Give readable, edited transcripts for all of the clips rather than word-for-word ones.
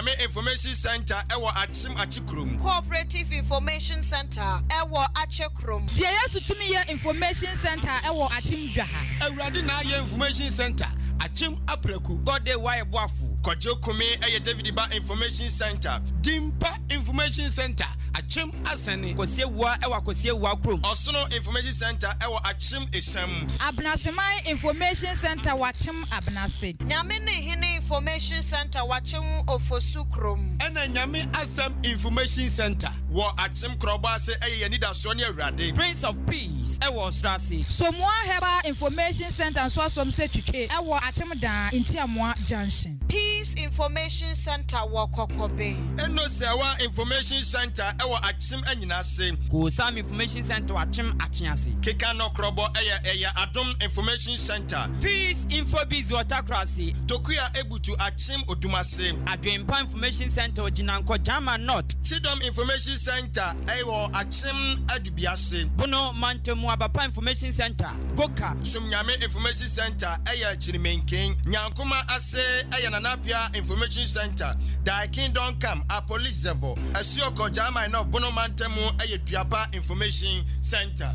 Sunyame Information Center ewo Achim Achikrum. Cooperative Information Center ewo Achekrum. Deɛ yɛsutumi yɛ Information Center ewo Achim Dwaha. Awurade na yɛ Information Center Achim Apreku. Gode waye boafu. Kojo Kumi eye David Ba Information Center. Dimpa Information Center Achim Asani. Kosiewa ewa kosiewa krom. Osono Information Center ewo Achim Esam. Abnasemai Information Center wachim Abnase. Nyame ne hene Information Center wachim Ofosu krom. Ena Nyame Asam Information Center wo Achim Kroba se eye nida so ne Awurade. Prince of Peace ewo Strasi. Somoa Heba Information Center so som se twetwe ewo Achim Dan Intiamoa Junction. Peace Information Center wo Kokobe. Eno Sewa Information Center ewo Achim Anyinase. Ko Sam Information Center Achim Achiase. Keka no Krobo eye Adom Information Center. Peace Infobiz Watakrasi. Tokuya Ebutu Achim Odumase. Adwempa Information Center Jinanko Jama North. Chidom Information Center ewo Achim Adubiase. Bono Mantemu Abapa Information Center Goka. Sumnyame Information Center eye Chirimenken. Nyankuma ase eye Nanapia Information Center. Dai Kingdom Come a Police Zevo. Asioko Jama no Bono Mantemu eye Duapa Information Center.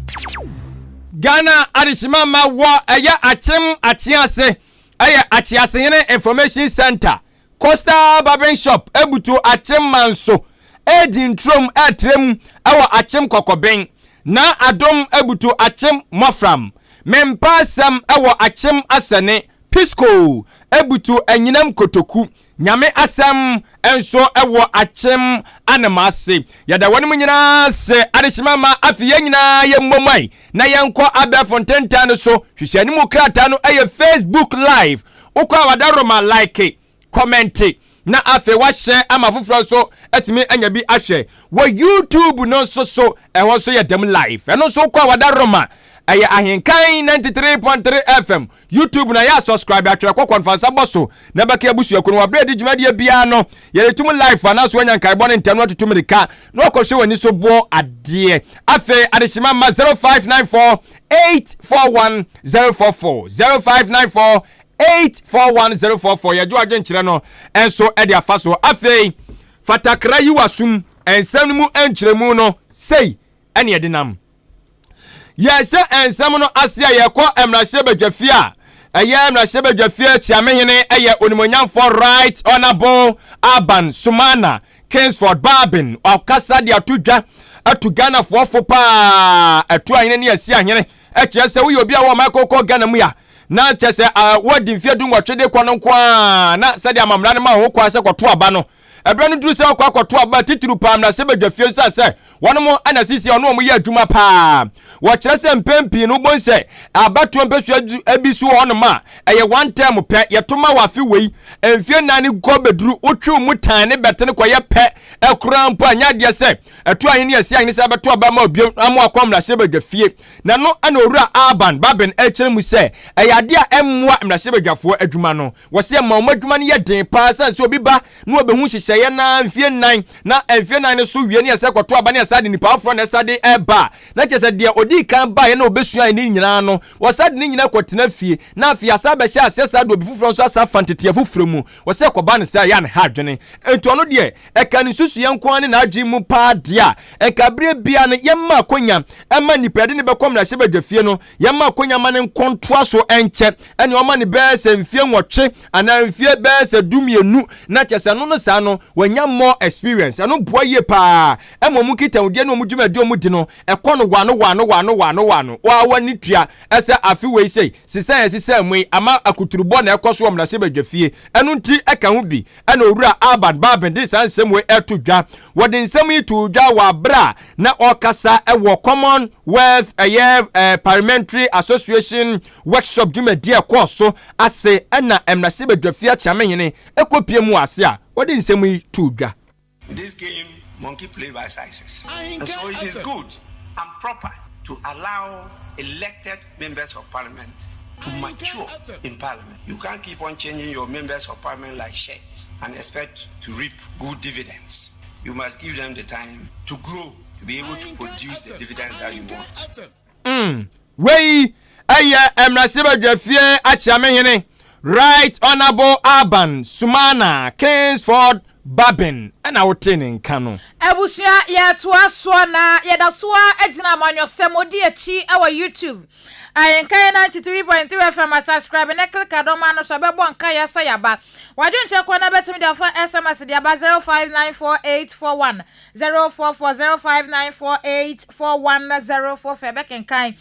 Ghana Adishimama wa aya Achim Achiase aya Achiase yene Information Center Costa Barbering Shop ebutu Achim Manso Edin Trom Atrem awa Achim Kokoben na Adom ebutu Achim Mofram Mempasam awa Achim Asane Pisco ebutu Enyinam Kotoku Nyame Asam enso ewo Achim Anamase yada woni munyina se Adishimama afiye nyina ye mmomai na yenko abe fontenta no so hwehwani mu krata no eye Facebook live ukwa wadaroma like comment na afi wa share amafufro so etimi anya bi ahwe wo YouTube no so eho so ye dem live eno so ukwa wadaroma eye Ahenkan 93.3 FM YouTube na ya subscribe atwere konfansa boso na baka abusu akunu wa bredi djumade bia no ye tum live ana so anya kai bone ntanu atutum rika na okohwe wani so bo ade afi adeshima ma 0594 841044 0594 841044 ya jo agen kire no enso e de afaso afi fatakra yi wasum ensam mu enkyeremu no sei ene ye denam yes ensam no asia ye ko emrahye badwafia eye emrahye badwafia tiamehene eye onimonyamfo right honorable Aban Sumana Kingsford Barbin okasa de atudwa atugana fofo pa atu ahene ne asia ahene ekyese wo obi a wo makoko Ghana mu ya na kyese wodi mfie du nwotwede kwa no kwa na sade amamra ne ma ho kwa se kwoto aba no ebra no duru se kwa kwoto aba tituru pam na se badwafie se wono mo ana sisi ono mo ye adwuma pa wo kyere se mpempi no bonse abatu mpesu abisu hono ma eye one time pe yetoma wafi wei emfie nani go beduru otwe mu tan ne bete ne koye pe ekura mpo anya de se etu ahene asi ahene se abeto aba ma obiem amo akwamra se badwafie na no ana owura Aban Baben ekyere mu se eye ade a emmoa mrahye badwafo adwuma no wo se ma adwuma ne ye den pa se obi ba no obehu hyehyeye na mfie nan na mfie nan ne so wie ne se kwoto aba ne sade nipa afro ne sade eba na kyese de odi kan ba ye na obesua ne nyina no wo sade ne nyina kwotena fie na afia asa ba hye ase sade obi fufuro so asa fantete afufuro mu wo se koba ne se ya ne hadwene ento no de eka ne susu ye nko ne na adwi mu pa de a eka bre bia ne yemma akonya ema nipa de ne bekom na hye badwafie no yemma akonya ma ne nkontoa so enche ene o ma ne be se mfie nwotwe ana mfie be se dumienu na kyese no no sa no wanya more experience ano boye pa emomu kita odie no omudwumadi omudi no ekono wano wa wani tua ese afi we sei sisa mwe ama akuturubo na ekoso omrase badwafie eno nti eka ho bi ena owura Aban Baben de sansem we etudwa wode nsem itudwa wa bra na okasa ewo Commonwealth Parliamentary Association workshop dwumadi ekoso ase ena emrase badwafie chamehene ekopie mu ase a wode nsem itudwa. This game, monkey play by sizes. And so it is good and proper to allow elected members of parliament to mature in parliament. You can't keep on changing your members of parliament like shirts and expect to reap good dividends. You must give them the time to grow, to be able to produce the dividends that you want. Wey emrahye badwafie achiamehene right honorable Aban Sumana Kingsford Babin and our training canon. Ebusia ya tuaswa na yadaswa ejina manyo semodi echi our YouTube. Ahenkan 93.3 FM subscribe na click adoma no so bebo nka ya sayaba. Wadun chekwa na betimi dia for SMS dia ba 0594841044 0594841044 febek nkan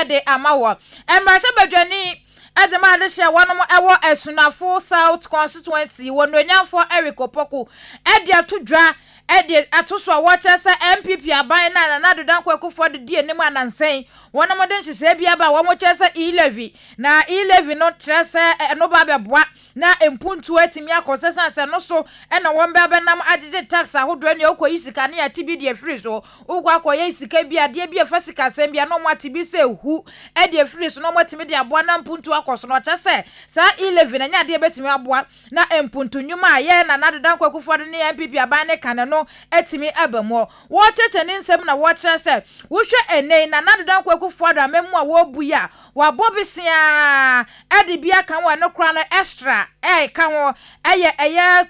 ede amawo. Emrasha badwani Edema de share one more ewo esunafo South constituency wononyamfo Eric Opoku edia to dra edia atoso watcher say MPP aban na dodan kwaku for the die nim anansen one more den hye bia ba wo mo chese e-levy na e-levy no chese no ba beboa na empuntu atimi akosesa se no so na won ba benam agege tax ahodro ne okoyi sika ne atibi de free so ugwa akoyi sika bia de bia fasika sem bia no mo atibi se hu de free so no mo atimi de aboa na mpuntu akoso no chese sa e-levy na nya de betimi aboa na empuntu nyuma ye na dodan kwaku for the MPP aban ne kan no atimi abamo wo cheche ne nsem na wo chese wo hwe ene na dodan kwaku for the memu a wo buya wa bobisia ade bia kan wa no kra na extra kan wo eye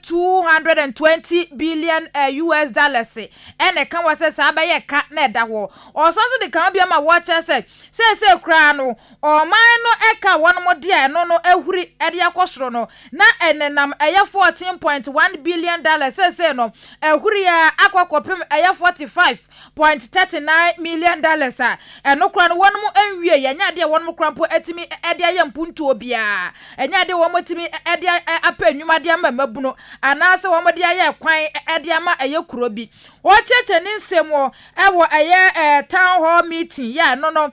220 billion US dollars ene kan wa se sa ba ye ka na da ho osanso de kan bia ma wo chese se kra no o man no eka won mo de no ehuri ede akosoro no na enenam 14.1 billion dollars se no ehuri ya akwakopem 45.39 million dollars eno kra no won mo enwie ya nya de won mo kra po etimi ede ya mpuntu obia enya de won mo timi ede apanwuma de ama mabuno anase won mo de ya kwan ede ama kuro bi wo cheche ni nsemo ewo town hall meeting ya no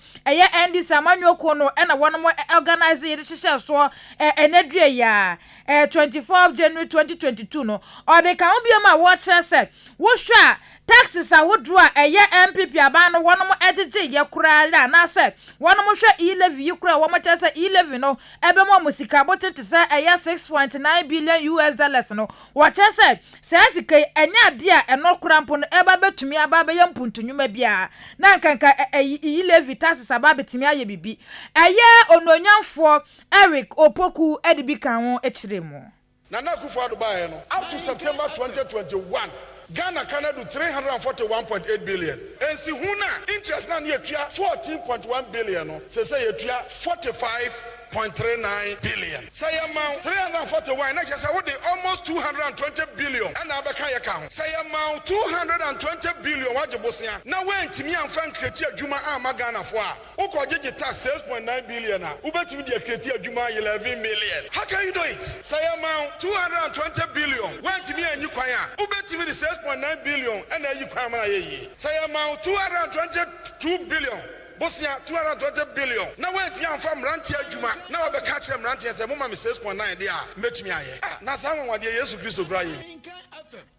NDC amanwoko no na won mo organize ye hye so enedue ya 24 January 2022 no o de kan obi ma wo chese wo hwa taxes awodro MPP aban no won mo ejeje ye kura la na se won mo hwe e-levy kura wo mo chese e-levy no ebe mo musika botete se 6.9 billion US dollars no wo chese se sika enya de eno kura mpo no eba betumi aba be yampuntunwuma bia na nkanka e-levy taxes aba betumi aye bibi ononyamfo Eric Opoku edibi kan ho echiremu Nana Akufo-Addo bae no up to September 2021 Ghana Canada 341.8 billion. And see huna interest na yetua 14.1 billion no. Se yetua 45.39 billion. Say amount 341 na just what almost 220 billion. And abeka ye ka ho. Say amount 220 billion waje bosia. Na we ntimi amfa nkreti adwuma ama Ghana fo a. Ukojeje tax 6.9 billion a. Ubetimi de kreti adwuma 11 million. How can you do it? Say amount 220 billion. We ntimi anyi kwan a. Ubetimi de 6.9 billion and then you come here. Say amount 222 billion. Bosnia 220 billion. Now when you from Rantia Juma, now I catch them Rantia and say, Mama 6.9 there. Met me here. Now someone what yes Christo crying.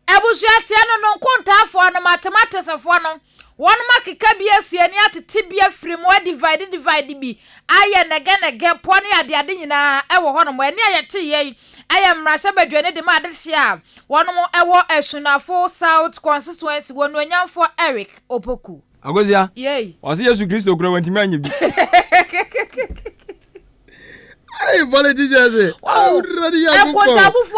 Ebusia tiano no konta for no mathematics of one. One mark kabia siania to tibia free more divide bi. Aye nege pony ade ade nyina ewo hono mo ene ayete ye. I am Rasha Bedwene de Madishia. One more ewo esunafo South constituency wononyamfo Eric Opoku. Agozia. Yey. Wasi Yesu Kristo kura wantimi anye bi. Hey, politicians. Wow. Kontabufo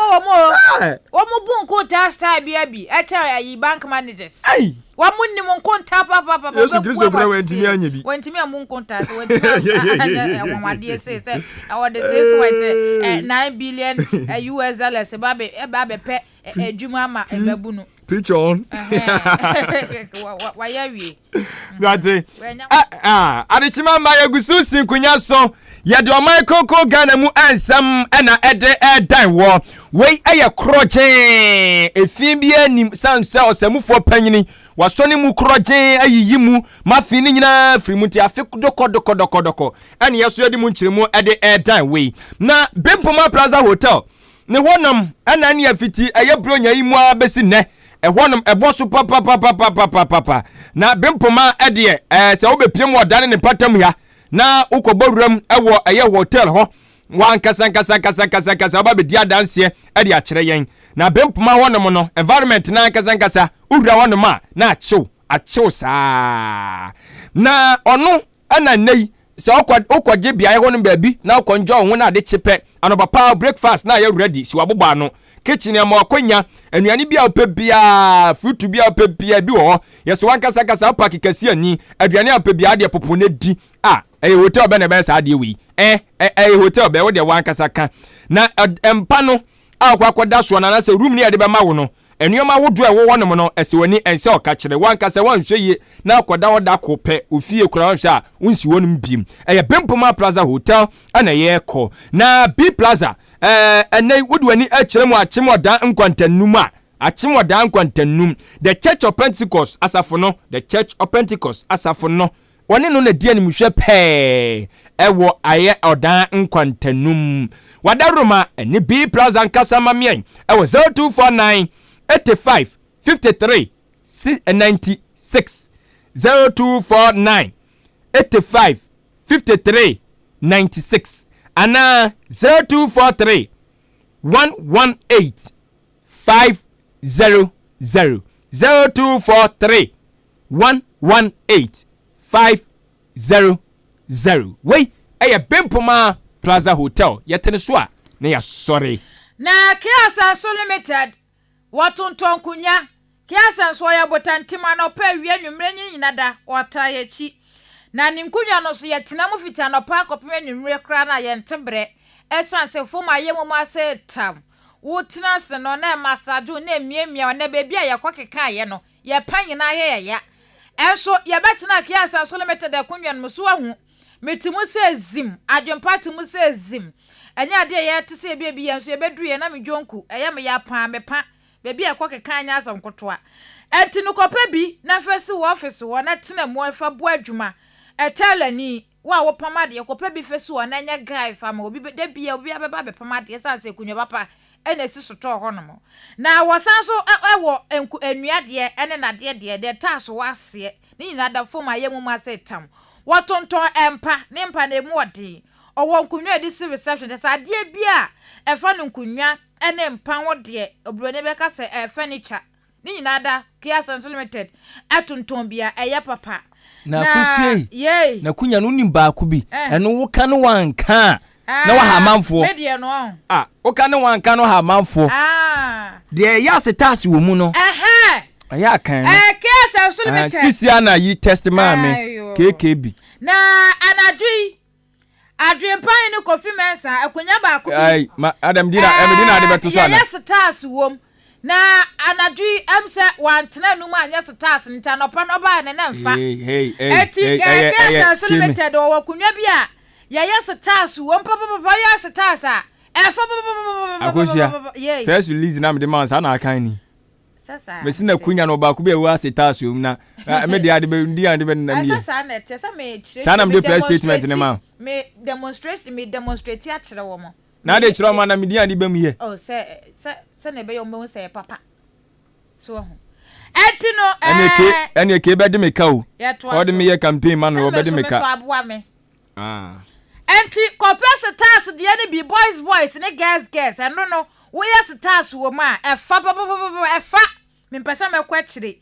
omo bu konta star bi echa bank managers. Hey. Wamunni mun konta papa. Yesu Kristo kura wantimi anye bi. Wantimi amun konta so wantimi amwade say awode say white 9 billion US dollars ba be pe adwuma ma babu no. Preach on. Why we? Gati. Adichima ma yagusu sinkunya so yede omai koko Ghana mu ansam na ede dan wo wei eye kroje efin bia nim sanse osamufo panyini wasone mu kroje ayiyi mu mafi ni nyina frimuti afi doko ene yeso yede mu nkyiremu ede dan wei na Bempoma Plaza Hotel ne honam ana ne afiti eye bronya yi mu abesi ne ehonum eboso papa na Bempoma ede se wo bepiem wodane ne patam ya na ukoboruram ewo eye hotel ho wan kasa ba be dia danse ede a kire yen na Bempoma honum no environment na kasa ura honum a na achew saa na ono ana nei se okwaje bia ye honum baabi na ukonjo ho na de chepe anoba breakfast na ye ready si waboba no kitchen ama akonya anuane bia opɛ bia fruit bia opɛ bia bi wo yeso wankasa kasa park kɛse ani aduane opɛ bia de popo na di hotel be na be sa de wi hotel be wo de wankasa ka na empa no akwakoda so na se room ni de be ma wo no enuoma wodo wo wonom no ese wani ense oka kire wankasa wanhwe ye na akoda woda kopɛ ofie kura wanhwe a wonsi wonum biem Bempoma Plaza Hotel ana ye ko na B Plaza enai wodo ani akire mu achemoda nkwantanum achemoda nkwantanum the Church of Pentecost asafo no the Church of Pentecost asafo no woni no na die ni mhwe pɛ ewo aye odan nkwantanum wadaroma ni B Plaza nkasa mamien ewo 0249 85 53 96 0249 85 53 96 ana 0243 118 500 0243 118 500 wei Bempoma Plaza Hotel yetene so a na ya sorry na Kiasa so limited watonton kunya Kiasa so ya botantima no pa wie nwumre nyinada wata yachi na ninkunya no so yetena mu fita no pa kopem nwumre kra na yentebre esanse foma yemu ma se tam wotena se no na masaju na emiemia na bebi a yakokeka ye no ye panyina ye ya enso ye betena Kiasa so limited akunya no so ahu metimu se zim adwempati mu se zim anya ade ye te se bebi enso ye bedru ye na medwonku eye me ya pa mepa bebi yakokeka anya asam kotoa enti no kopa bi na fesi wo office wo na tena mu afa bo adwuma etelani wa wo pamade kopa bi fesi wo na nya guy fama obi de bia obi abeba be pamade sanse kunyo papa ena si soto ho no na wosan so ewo enuade ene na de taso wase ni nyina da foma yemu ma se tam wotonton empa ne mpa na emu odi owo nkunwa edi si reception de sa de bia efa no nkunwa ene mpa wo de obrone be ka se furniture ni nyina da Kiasa Limited atonton bia eye papa na kusie na kunya no nim ba ku bi eno wo ka no wanka na wa ha manfo medie no wo ka no wanka no ha manfo de ya setasi wo mu no aya kan no Kiasa Limited sisi ana yi testimony KKB na anadui adwempan ni kofi mensa akunya ba ku ai Adam Medina ade beto so ana yes setasi wom na anadui emse wantena num anya stars nta no pa no ba ne na mfa Kiasa Limited o wakunya bia ya yes stars wo papa ya stars a efa akosia first release na me de man sa na akan ni sasa mesina kunya no ba ku bia wa stars na me de ade be ndi ade be na mi sasa na te sa me sana me press statement ne ma me demonstrate a kire wo mo na de kire mo na me di ade be mu ye se na be yo mo se papa so ho etino ene ke be de me ka o de me ye campaign man o be de me ka enti kopese task de ne bi boys ne girls no we yes task wo ma efa efa me pesa me kwa kire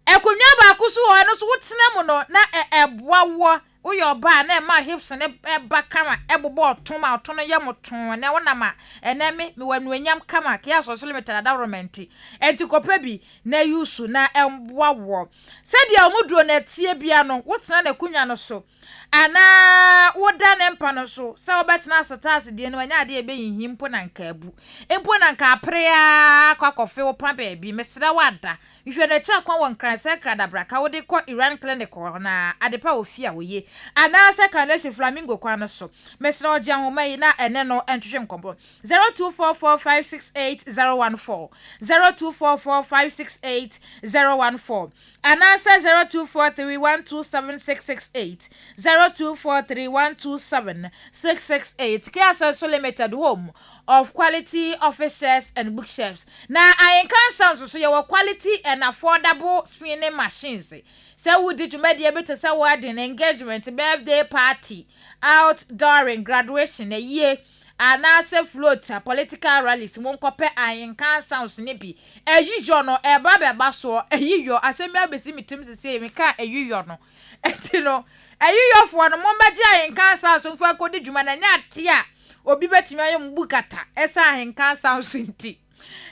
ekunwa ba ku so ho no so wotena mu no na eboawo wo yo ba na ma hips ne ba kama ebobo otoma otono ye moton na wona ma ene me wanuanyam kama Kiasa Limited government enti kopa bi na yusu na emboawo sadia omuduo na tie bia no wotena na kunya no so ana woda ne mpa no so sa obetena setase die no anya ade ebe yihimpo na nka abu empo na nka aprea kwa kofe wo pa ba bi mesra wada ihwe na cha kwa won kran sekra da braka wo de ko Iran clinic na adepa ofia wo ye ana second Flamingo kwa no so mesra oje ahoma yi na ene no entwehwe nkombo 0244568014 0244568014 ana 0243127668 0243127668 Kiasa Limited home of quality officers and bookshelves na AHENKAN sounds so your quality and affordable spinning machines so would you make the able say wedding engagement birthday party outdooring graduation a year and answer float political rallies won copy AHENKAN sounds nibi e yiyo no e ba so e yiyo asemi abesi mitim se me ka e yiyo no etino e yiyo fo no mo baje AHENKAN sounds mfa kodi dwuma na nya ate a obi betimi ayem bukata esa AHENKAN sounds nti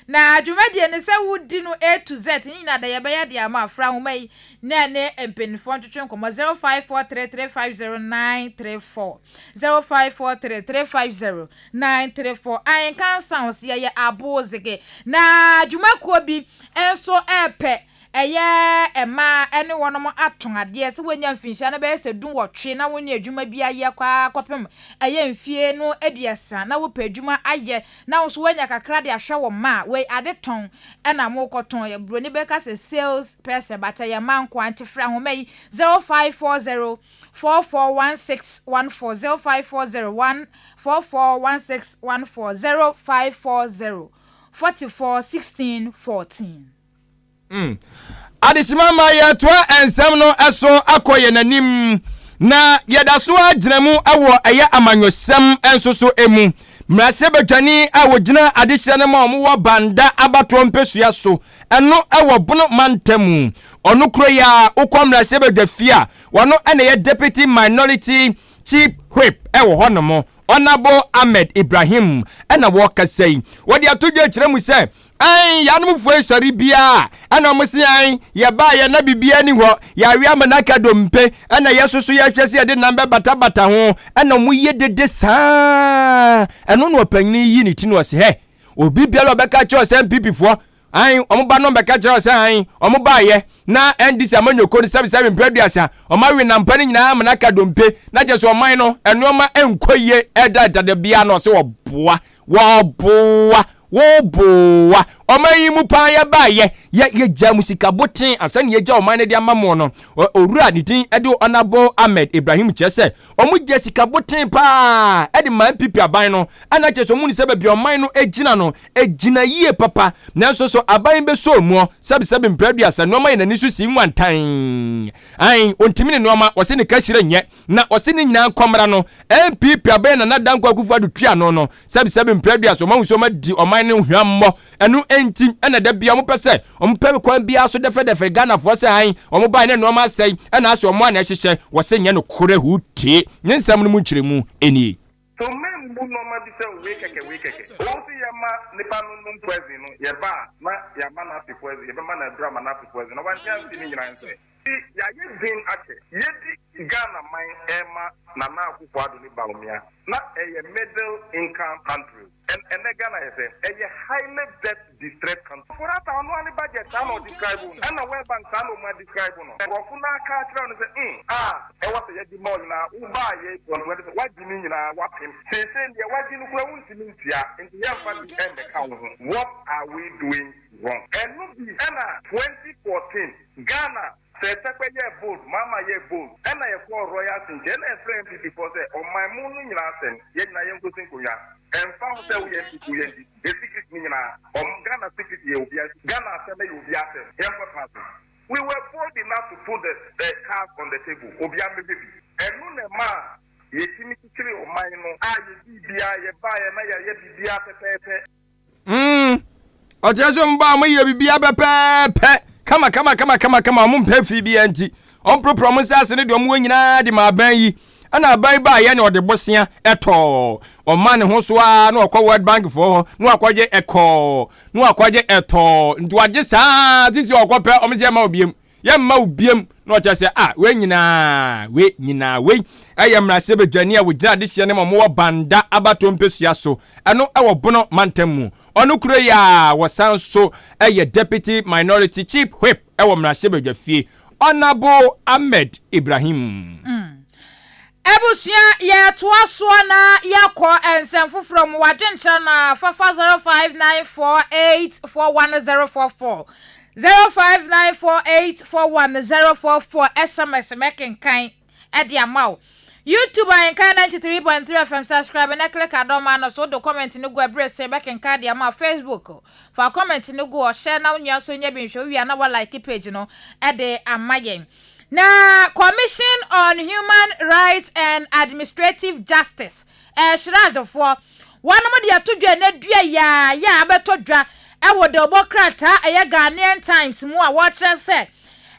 na dwumadie ne se wudi no A to Z ni na da ye be ya de ama afra ho mai na ne empenifo ntwetwe nkomo 0543350934 0543350934 Ahenkan sounds ye abozege na dwumakuo bi enso epe eye ema ene wonom atongade se wonya mfinhia na be se dun wotwe na wonya adwuma bi aye kwa kopem eye mfie no aduasa na wo pa adwuma aye na wo so wonya kakra de ahwe wo ma we ade ton ena mo koton ye bro ni be ka se sales person bata ye man kwa antifra ho mai 0540 441614 0540 441614 0540 441614 Adesimama ya toa ensem no eso akoye nanim na yedaso agyinamu awo eye amanyosem ensoso emu mrase betwani awogina adehye ne ma omo banda abato mpesua so eno awo bono mantamu ono kro ya ukwa mrase bedafia wono ene ye deputy minority chief whip ewo honomo Honorable Ahmed Ibrahim ena wo kasei wodi atodwe kyeremu se ai yanum fo sori bia ana mo se ai ye ba ye na bibia ni ho ya wi amanaka dompe ana yesusu ye hwese ye de nambe bata ho ana mo ye dede saa eno no panyin yi ni ti no se he obi bia lo beka cho se MPP fo ai omo ba no beka cho se ai omo ba ye na ndc amanyoko ni 77 mpraduasa omo wi na mpani nyina amanaka dompe na je so oman no eno ma enkoye eda de bia no se wo boa woboa omayi mu pa ya ba ye gya musika boten asane ye gya oman ne de amamo no owura ni tin ede Honorable Ahmed Ibrahim chese omu gya sika boten pa ede man pipi aban no ana cheso mu ni se bia oman no egina no egina yie papa nanso so aban be so mu 77 mpraduasa no oman na nisu si nwantan ai ontimi ne no ma wose ne kashire nye na wose ne nyina komra no MPP aban na nadanko akufu adu tua no 77 mpraduasa oman so ma di oman ne hwammo enu enti ena da bia mo pese omo pe kwan bia so defe Ghana fo se han omo ba ne no ma sei ena aso omo na hyehyɛ wose nye no kore hutie nyensam no mu kyeremu eni so men bu no ma bi se we keke o si ya ma nipa no poison no ye ba na ya ma na fi poison ye ba ma na drama na fi poison no wa nya si ni nyina nse ya ye din ake ye di Ghana man ema na akufo ado ni ba omia na a middle income country and Ghana is a highly debt distressed country. For that, I know any budget I know describe and the World Bank I know my describe no. Rofuna catch around and say, I was a yedi more now. Uba ye what do you mean what him? Say the what you know to mean in the young family and the count. What are we doing wrong? And no be 2014 Ghana. Say ye bold, mama ye bold. And I call royalty. Then a friend before say, on my moon in Latin, yet I am going to and found that we have to do the secret mina, Ghana secret you be Ghana assembly you be at we were bold enough to put the cards on the table, Obiame baby. And no ma, ye see me to on my no, ye buy and ye Ojazumba me ye bibia bepe. Kama mum pefi bi anti on promise asene de omo nyina de ma ban yi ana ban ba ye ne ode bosia eto o man ho so a na okwa World Bank for no akwaje eko no akwaje eto nti waje saa tisi okwope omse ma obiem ye ma obiem no cha se we nyina we ayamra se bedwane a wogina de hye ne mo banda abato mpesua so eno ewo bono mantamu onu kuro ya wasan so deputy minority chief whip ewo mrase bedwafie Honorable Ahmed Ibrahim Ebusia ye toaso na yakọ ensemfo from wadwencha na 0594841044 0594841044 SMS mekenkan edi amaw YouTube Ahenkan 93.3 FM subscribe na click adoma no so do comment ni go abrese mekenkan di amaw Facebook for comment ni go share na unya so nya binhwe wi na wa like page no edi amayen. Na Commission on Human Rights and Administrative Justice shirajo for one mo dia todwa na dua ya abetodwa ewo de obokrata Ghanaian Times mu a watch say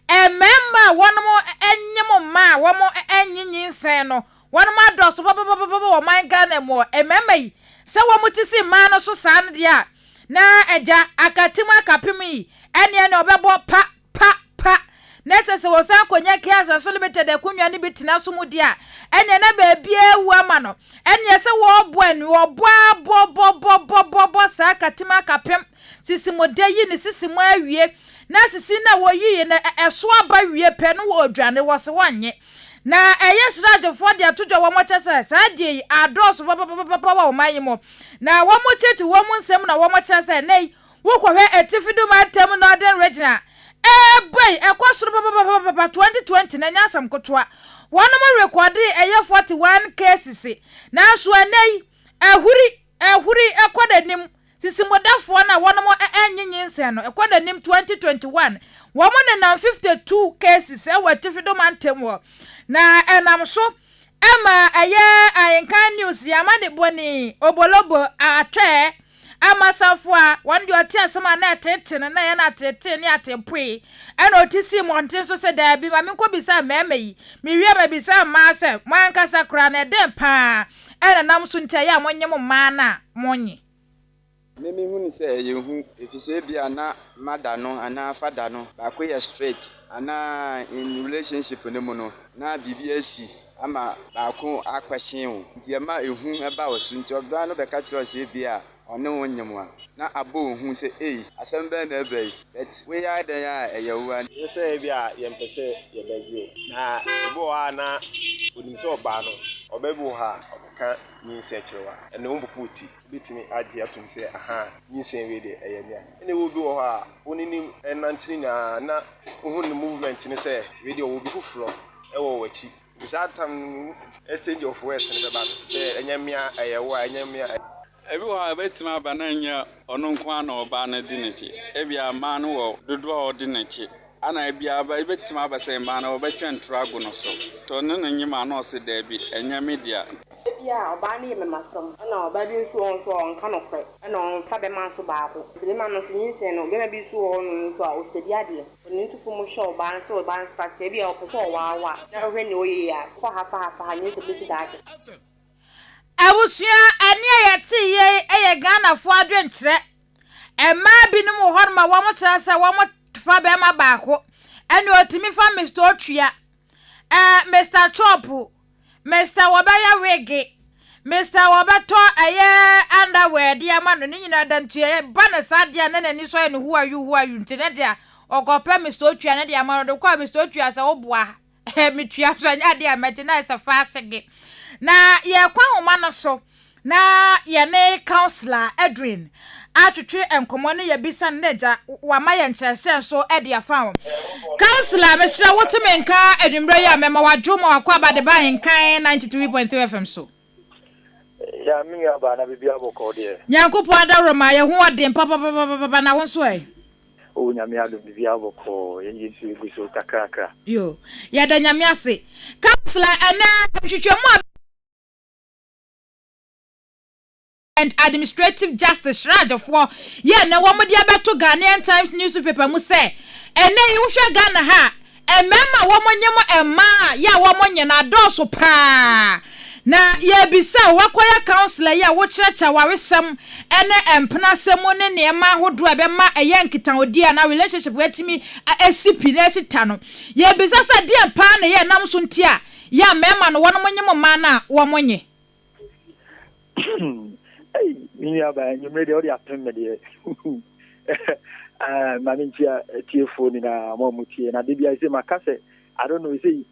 member one mo enyemo ma wo mo enyinyin no one mo adoso papa wo man Ghana mo member yi se wo mo tisi ma no so san dia na eja akatim akapimi ene na obebo pa nese se wosan konya kiasa so limited akunwa ni bitina so mu dia ene na ba bia wu ama no ene se wo boani wo bo sa akatim akapem sisimu de yi ni sisimu awie na sisi na wo yi na eso aba wie pe no wo odwane wo se wanye na srajo for dia tojo wo mo chese sa die ados papa wo mayimo na wo mo cheti wo mo nsem na wo mo chese nei wo kohwe etifidu matem northern regional boy ekosoro papa 2020 na nyasam kotwa wono mo record 41 cases na so nei ehuri ekodanim sisimodafo na wono mo enyinyinse no ekodanim 2021 wo mo na 52 cases etifidu mantem wo na enam so ema ayenkan news yamane boni obolobo atwe amasafo a won de oti asema na tete na ya na tete ni atepue ena otisi monten so se da bi ma me ko bisa meme yi me wie ma bisa ma se mwankasa kra na de pa ena nam so ntia ya monyem ma na monye meme hu ni se yehu efise bia na mada no ana fada no ba ko ye straight ana in relationship ne mu no na BBSC ama ba ko akwashin o ntia ma ehu eba osu ntia oba no be ka tro se bia ono wonyemwa na abo hu se asembe na ebe but we ya den ya eyewa se bia yempese yebagio na ebo wa na onim se oba no obebu ha ka nyinse chewa ene wo mputi bitimi age atum se aha nyinse we de eyemia ene wo bi wo ha onini enantini na ohun movement ni se we de wo bi fufuro ewo wachi bisa tam exchange of words ne beba se enyamia eyewa enyamia ebi wa betima bananya ono nko na oba na di nechi ebi ama no wo dodo odi nechi ana ebi aba betima ba se ma na obetwen trago no so to no nyima na ose da bi enya media ebia oba na yeme masom ana oba bi nso on so on ka no kre ana on fa be man so baako se be man no so nyinse no be ma bi so on so a o stedi ade oni ntufo mo hwe oba so oba nso pa se ebia o pese o wa na ohwe ne oye ya fa ha nyinse besi daje awusua ani ayati ye Ghana fo adwenkyere ema binum horma wo mo trasa wo mo fa be ma baako ene otimi fa Mr. Otua Mr. Chop Mr. Wabaya Wege Mr. Wabato underwear dia manu ni nyina dantie bana sadia na nani so ene who are you ntene dia ogopa Mr. Otua na dia manu de kwa Mr. Otua sa oboa metua so anya dia metina isa fasege na ye kwa homa no so na ye ne counselor Edwin atwetwe enkomo ne ye bisa neja wa ma ye nkyerehye so e dia fa counselor mesra wotemenka edwumre ya mema wadwomo akwa bade ba Ahenkan 93.3 FM so ya mi aba na bibia boko de nyankopo adaroma ye ho ode papa na won so o nyame ado bibia boko ye yesu eguso kakrakra yo ya da nyame ase counselor ana twetwemu and administrative justice Rajo for na womo dia beto Ghanaian Times newspaper mu say ene yuhwe Ghana ha emema womo nyemo ema ya womo nyena doso pa na ye bisa wakoya counselor ya wo cherecha waresem ene empena semu ne nema hodo ebe ma eye nkitan odi na relationship wetimi asipi na sita no ye bisa sa dia pa na ye nam so ntia ya mema no wono nyemo ma na womo nye mi aba nyumre de odi apem de manintia tiefoni na momutie na bibia ise makase I don't know say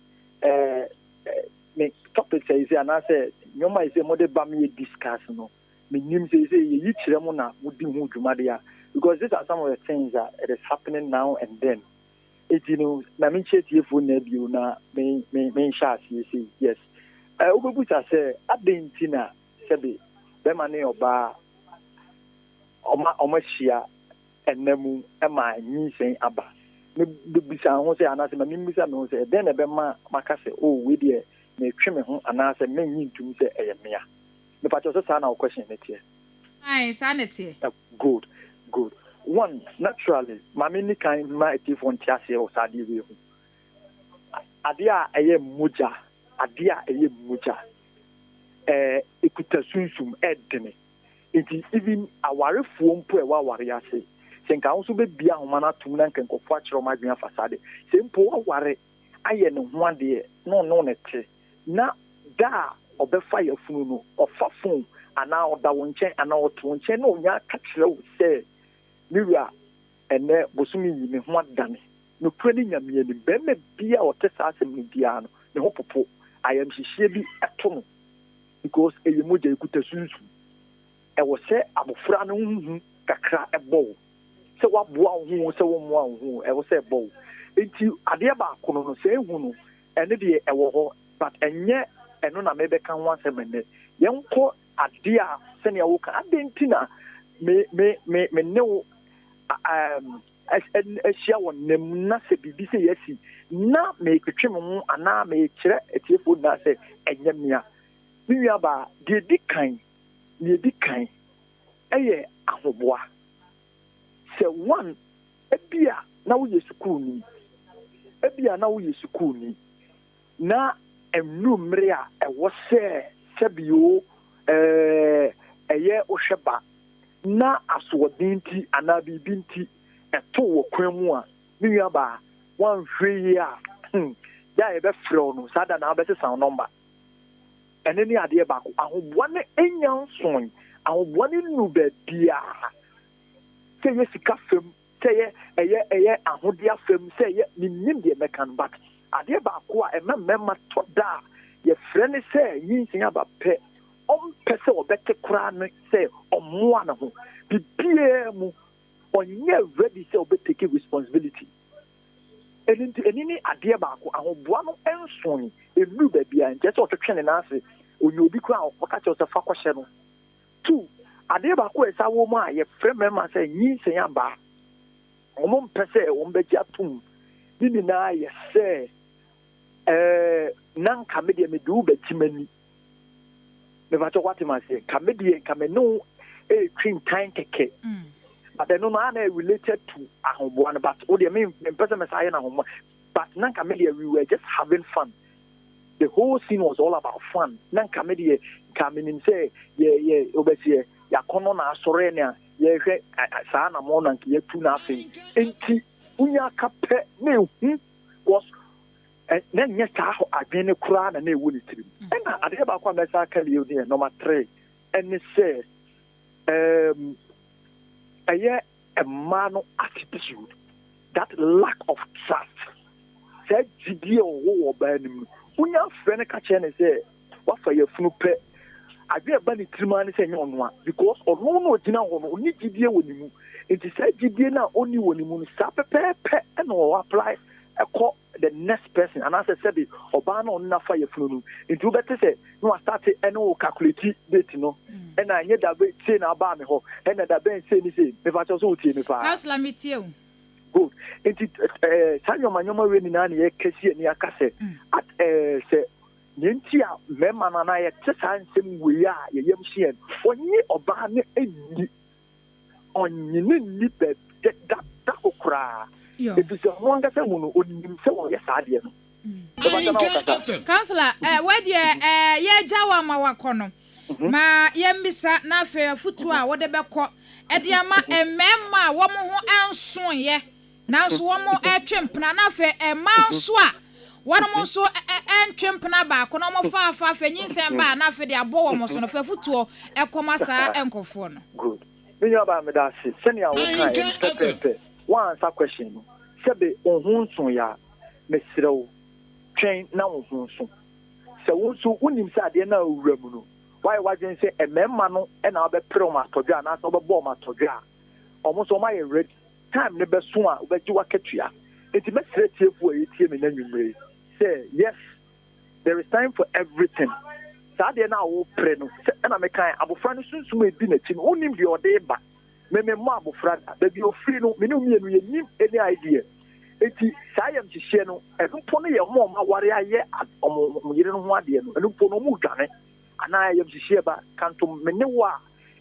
me topic say anase nyoma ise mo de ba me discuss no me nim say ye kire mo na wodi hu dwumade ya because these are some of the things that it is happening now and then it you know na me che tiefoni na bio na me sha say yes obebuta say adentina sebe be mane oba omashia enemu ema nyisen aba me bisa ho se anase ma mimisa me ho se den na be makase we de na twe me ho anase me nyintum se eyemea me pacho so na question ne tie sanity good one naturally ma me ni kan ma etif on tiase o sadi we ho adia eye muja ikuta sunsum edene Enti even awarefoɔ mpo ɛwɔ aware ase sɛ nka wo so bɛbia ahoma no atom na nka nkɔfoɔ akyerɛ ɔma adwene afa saa de sɛ mpo waware ayɛ ne ho adeɛ na ɔno ne te na da a ɔbɛfa yɛfunu no ɔfa fon anaa ɔda wo nkyɛn anaa ɔte wo nkyɛn na ɔnya aka kyerɛ wo sɛ mewura ɛnɛ bosom yi me ho adane nokura ne nyameɛ ni bɛrima bia a ɔte saa asɛm no biara no ne ho popo ayamhyehyeɛ bi ɛto no because ɛyɛ mogya ɛkuta sunsu ɛwɔ sɛ abofra no huhu kakra ɛbɔ wo sɛ waboa wo ho sɛ wommoa wo ho ɛwɔ sɛ ɛbɔ wo enti adeɛ baako no sɛ ɛhu no ɛne deɛ ɛwɔ hɔ but ɛnyɛ ɛno na mebɛka ho asɛm ɛnɛ yɛnkɔ adeɛ a sɛnea woka ade nti na me ne wo ahyia wɔ nam na sɛ biribi sɛ yɛasi na meketwe me ho anaa mekyerɛ atiefoɔ nyinaa sɛ ɛnyɛ mmea me nuabaa deɛ di kan ɛyɛ ahoboa sɛ one ebia na woyɛ sukuuni na ɛnu mmere a ɛwɔ sɛ sɛbio ɛyɛ wohwɛ ba na asoɔden nti anaa biribi nti ɛto wɔ kwan mu a me nuabaa wanhwɛ yi a da yɛbɛfrɛ wo no saa da na wobɛsesa wo nɔmba ɛne ne adeɛ baako ahoboa no ɛnya nsoe ahoboa no nu baabiaa sɛ ɛyɛ sika fam sɛ ɛyɛ ahodeɛ fam sɛ ɛyɛ menim deɛ mɛka no but adeɛ baako a ɛma mmarima tɔ da a yɛfrɛ ne sɛ nyinsɛn aba pɛ ɔmpɛ sɛ ɔbɛte koraa no sɛ ɔmmoa ne ho bibiaa mu ɔnyɛ ready sɛ ɔbɛtake responsibility ɛni ne adeɛ baako ahoboa no ɛnsoe ɛnu baabiaa nkyɛ sɛ ɔtwetwe ne n'ase onye obi koraa ɔka kyerɛ sɛ fa kɔhyɛ no 2 adeɛ baako ɛsa wɔ mu a yɛfrɛ mmarima sɛ nyinsɛn aba ɔmo mpɛ sɛ wɔn bɛgye atom ne nyinaa yɛ sɛ na nka me deɛ mede wo bɛkyi m'ani mefakyɛ woate ma sɛ ka me deɛ nka me ne wo ɛtwi ntan kɛkɛ but ɛno no ana related to ahoboa no but wo deɛ mempɛ sɛ mɛsa yɛ no ahoboa but na nka me deɛ we were just having fun the whole scene was all about fun na nka me deɛ nka menim sɛ wobɛsiɛ yɛakɔnɔ na asɔre ne a yɛhwɛ saa na mɔ na nka yɛtu no afei enti wonya aka pɛ na ɛhu was na nyɛ saa hɔ adwene koraa na ɛwɔ ne tirim ɛna adeɛ baako a mɛsa aka deɛ ne number 3 ɛne sɛ ɛyɛ mmaa no attitude that lack of trust sɛ gyidie ɔwɔ wɔ ɔbaa no mu wonya frɛ no ka kyerɛ ne sɛ wafa yɛfunu pɛ adwene ba ne tirim ne sɛ nyɛ ɔno a because ɔno no ɔgyina hɔ no ɔne gyidie wɔ ne mu nti saa gyidie no a ɔni wɔ ne mu no saa pɛpɛɛpɛ ɛna ɔwɔ apply ɛkɔ the next person and I said the Obama on nafa yefunu no nti wobɛte sɛ no start ɛne wo calculate date no ɛna nyɛ da be say na ba me hɔ ɛna da ben say ni say me fa so wotie me pa councilor metie o good nti sanyo manyoma we ni na ne yɛkɛsi ani aka sɛ at sɛ nti a mema na na yɛ te saa nsɛm we a yɛyam hye onye Obama ne ani onye ne ni be da okra ebi sɛ ho ankasa mu no onim sɛ wɔyɛ saa adeɛ no councilor wɛdeɛ yɛgya wo ama wakɔ no ma yɛmmisa na afei afotuo a wɔde bɛkɔ ɛde ama mmarima a wɔn ho ansoeɛ nanso wɔn ɛtwe mpena na afei mmaa nso a wɔn nso ɛntwe mpena baako na wɔn faafa afei nyinsɛn baa na afei de abɔ wɔn so no afei afotuo ɛkɔma saa nkɔfoɔ no good menyɛ ba me da se sɛnea wɔka pɛpɛpɛ one answer question no sɛbe ohun so ya mesrew twɛn na ohun so sɛ wo so wonim sɛ adeɛ na awura mu no why wadwen sɛ ememma no na wobɛpere o matodwa na sɛ wobɛbɔ o matodwa ɔmo so ɔma yɛ ready time ne bɛso a wobɛgye wakatua enti mesre tiefo a yɛtie me na nwumere sɛ yes there is time for everything saa adeɛ na wo pere no na mekan abofra no sunsum edi na chi no wonim deɛ ɔde ba me mo abofra da bi ofiri no me no mienu ye nim any idea eti saa yam hihye no ɛnpo no yɛ mo ma ware ayɛ ɔmo yire no ho ade no ɛnpo no mo dwane ana yam hihye ba kanto me ne wa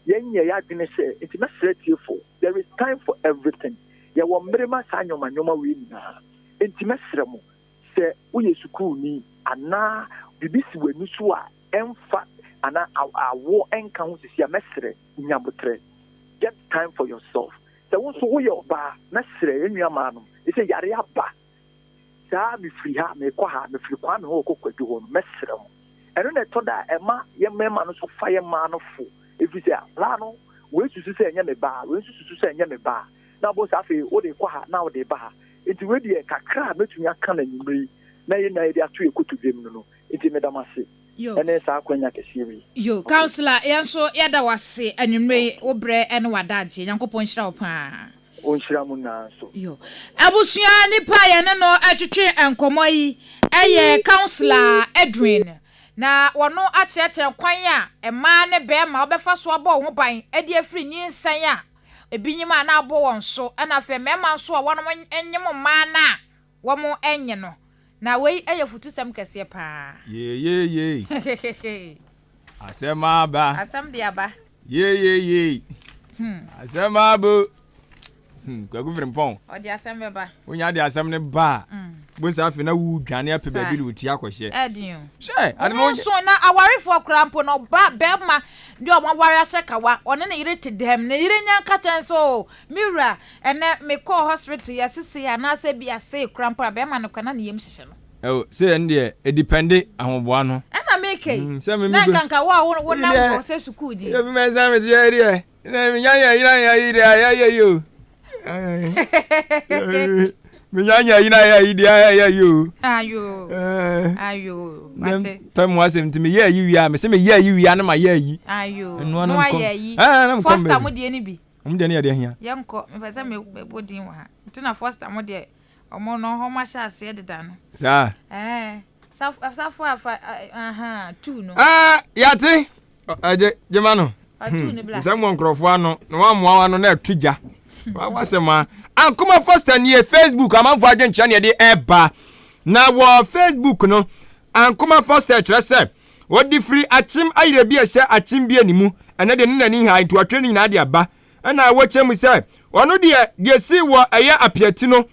yɛnyɛ ya dwene sɛ eti na sretiefo there is time for everything yɛ wɔ mmerema saa nyoma we nyinaa enti mesrɛ mo sɛ woyɛ sukuu ni ana bibisi wani so a ɛmfa ana awo enka ho sisi amesre nyabotre. Get time for yourself. So won so wo your ba mesre enua no. E say yare aba. Sa mi free ha me kwa ha me free kwa me ho kokwadu ho mesre mo. Eno na to da ema ye mema no so fa ye ma no fo. If you say la no we susu say enya me ba, we susu say enya me ba. Na bo sa fe wo de kwa ha na wo de ba ha. Enti we de kakra metumi aka na nyimri. Na ye na ye de ato ekotu dem no. Enti medamase. Yo. Ene sa kwanya kesiwi. Yo, counselor, yanso yada wase anwumre obre ene wadaje. Nyankopon hira wo pa. Onhira mu na so. Yo. Abusua nipa ye ne no atwetwe enkomo yi. Eye counselor Edwin. Na wono atete kwan a ema ne be ma obefa so abo ho ban ade afri ni nsan a ebinyima na abo won so na fe mema so a wono enyem ma na wo mo enye no. Na wei eye futusem kese pa. Ye. Asema ba. Asem dia ba. Ye. Asema bo. Kwagu frimpon. O dia asem be ba. Onya dia asem ne ba. Bo sa afi na wu dwane ape ba bi lu ti akohye. Edin. She, ade mo so na awarefo krampo no ba ma ndi o mo ware asekawa. One na yire tidem na yire nya ka chen so. Mira ene me call hospital ya sisi ya na se bia se krampo be ma no kana ne yem hyehye no. Oh, say ende e depende ahoboa no. Na make. Na kanka wo na ko se school di. Ye me say me di area. Na me ya yo. Me ya yo. Ayo. Mate. Pem wasem ti me ya yi wi me say me ya yi wi na ma ya yi. Ayo. No ya yi. First time di eni bi. De ne ya de hia. Ye nko me pese me bodin wa. Ntina first time de omo no ho ma sha ase deda no. Sa. Safo afa two no. Yate. Jema no. Two ne bla. Sam nkrofo ano, no wa moa ano na atugya. Wa sema ankoma first and Facebook amanfo adwencha ne de eba. Na wo Facebook no ankoma first kire se wo di free achim ayire bi ehye achim bi animu ene de nani ha into atwe ni na de aba. Na wo chemu se ono de si wo eye apiati no.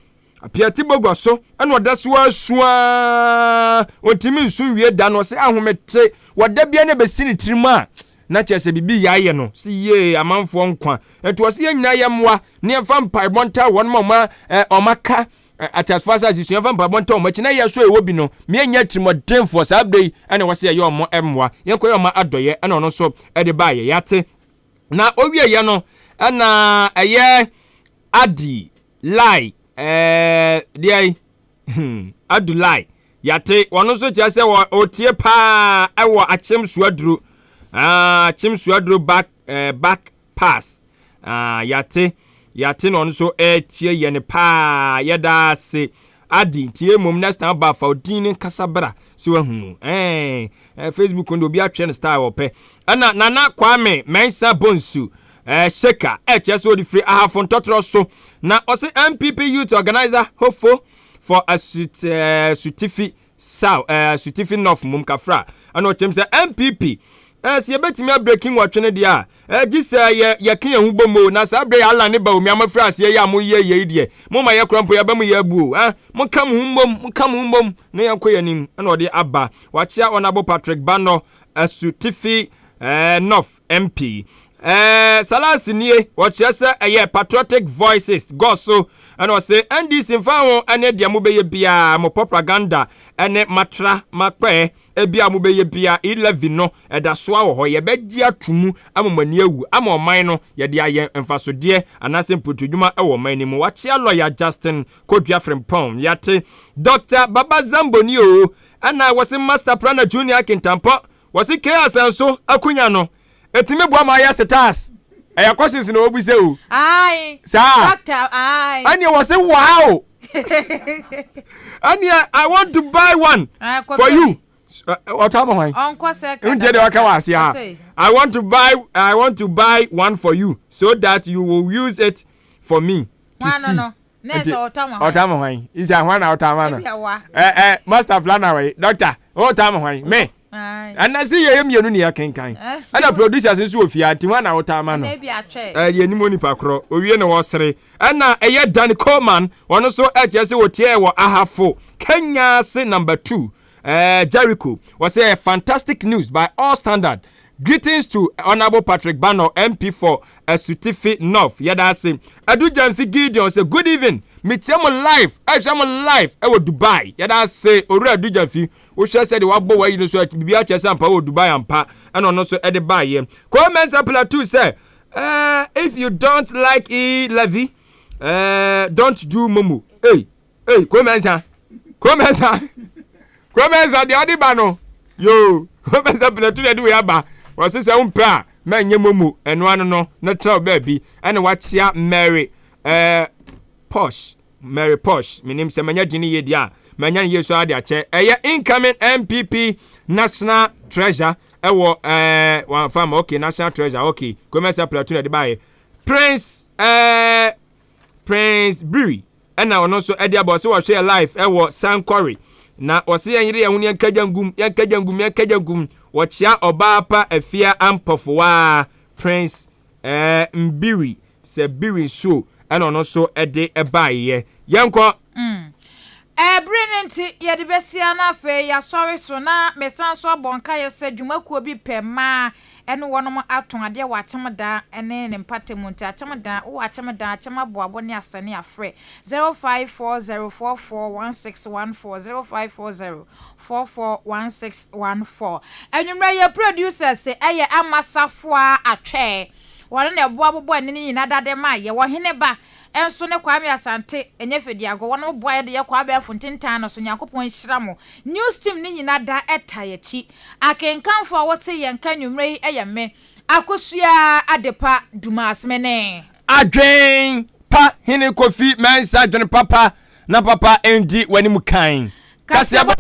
Apiati bogoso ene oda so asua ontimi nsu wie da no se ahomete woda bia ne besi ni tirima na chese bibi yaye no si ye amanfo nkwa ento se ye nyina ye mwa ne fa mpai bonta won mama omaka atasfasa si so fa mpai bonta omachi na ye so ewo bi no me nya trimodemfo sa abdei ene wo se ye omo emwa ye ko ye oma adoye ene ono so e de ba ye yate na owie ye no na eye adi lie dia Adulai yate wono so tia se wo tie pa ewo achem suaduro achem suaduro back pass yate no so tie ye ne pa yeda se adi tie mom next time ba faudin kasabra si wa hu Facebook ndo bi atwe ne style ope na nana kwame mensa bonsu Seka HS odi free ahafon totoro so na ose MPP youth organizer hopeful for a certificate certificate of mumkafra ana ochem se MPP se betimi breaking watwene dia gise ye kan hu bomo na sa bre ala ne ba omi amafra se ye amoye die mo ma ye krampo ya ba mu ye buo mo kam hu mbom na ye koyanim ana odi aba wachia onabo Patrick Bano certificate North MP Salasi nie wachese patriotic voices go so and was say NDC mfa ane dia mo beye bia mo propaganda ene matra makpe ebia mo beye bia 11 no eda so a ho ye begi atumu amomani awu amoman no ye dia ye mfaso de anase mpotudwuma e wo man ni mo wache lawyer Justin Kodua Frimpong yate Dr. Baba Zamboni o ana wase Master Planner Junior Kintampo wase KASIEBO akunya no etime bua ma ya setas eya questions na obu se o ai doctor ai and you was say wow and I want to buy one for you what time am I onko second unje de waka wase ha I want to buy one for you so that you will use it for me to see no next otama hwan is that one otama no master planner way doctor otama hwan me and I see you mienu ne akenkan and the producers nso ofia ti wana otama no ye ni moni pakro owie ne wo sere and na eye Dan Coleman wono so ejese wotie wo ahafo Kenya se number 2 Jericho was a fantastic news by all standard Greetings to Honorable Patrick Bano, MP for Asutifi North. Yadasi. Adu Janfi Gideon say good evening. Meet am live. I am live. I will Dubai. Yadasi. Ori Adu Janfi. We shall say the wabo way you know so bibia chesa ampa wo Dubai ampa. And on also at the buy here. Comments apply to say. If you don't like Levy, don't do Momo. Hey, comments. Comments. Comments the Adibano. Yo, comments apply to the do yaba. Was this a pair? Man, ye mumu, and one no, not tell baby, and what's ya Mary Posh, Mary Posh, my name's Semanya Gini Yedia, Manyan years are there, incoming MPP National Treasure, one farm, okay, National Treasure, okay, commence up to the buy. Prince Brewery, and now also Eddie Boss, who share life, San Quarry. Na wasi yiri ya huni yankajangum wachia obapa efia ampofuwa Prince Mbiri se biri so and ono so ede ebaye yanko Brilliant yedi besia na fe ya sorry so na mesan so bonka ye se dwumakuo bi pema ene wonom aton ade wa chamada ene ne mpate munti achamada wo achamada achamaboabo ne asane afre 0540441614 0540441614 enwumra ye producer se eye amasafo a atwe wone ne boabo ene ni nyina dade ma ye wo hene ba enso ne kwame asante enyefedi ago wono boye de ye kwa ba funtintan no so nyakopon hyiramo news team ni nyina da etayechi akenkanfo a wote yenka nwumre eyeme akosua adepa dumas mene adwen pa hene kofi mensa adwen papa na papa endi wani mukan kasiabo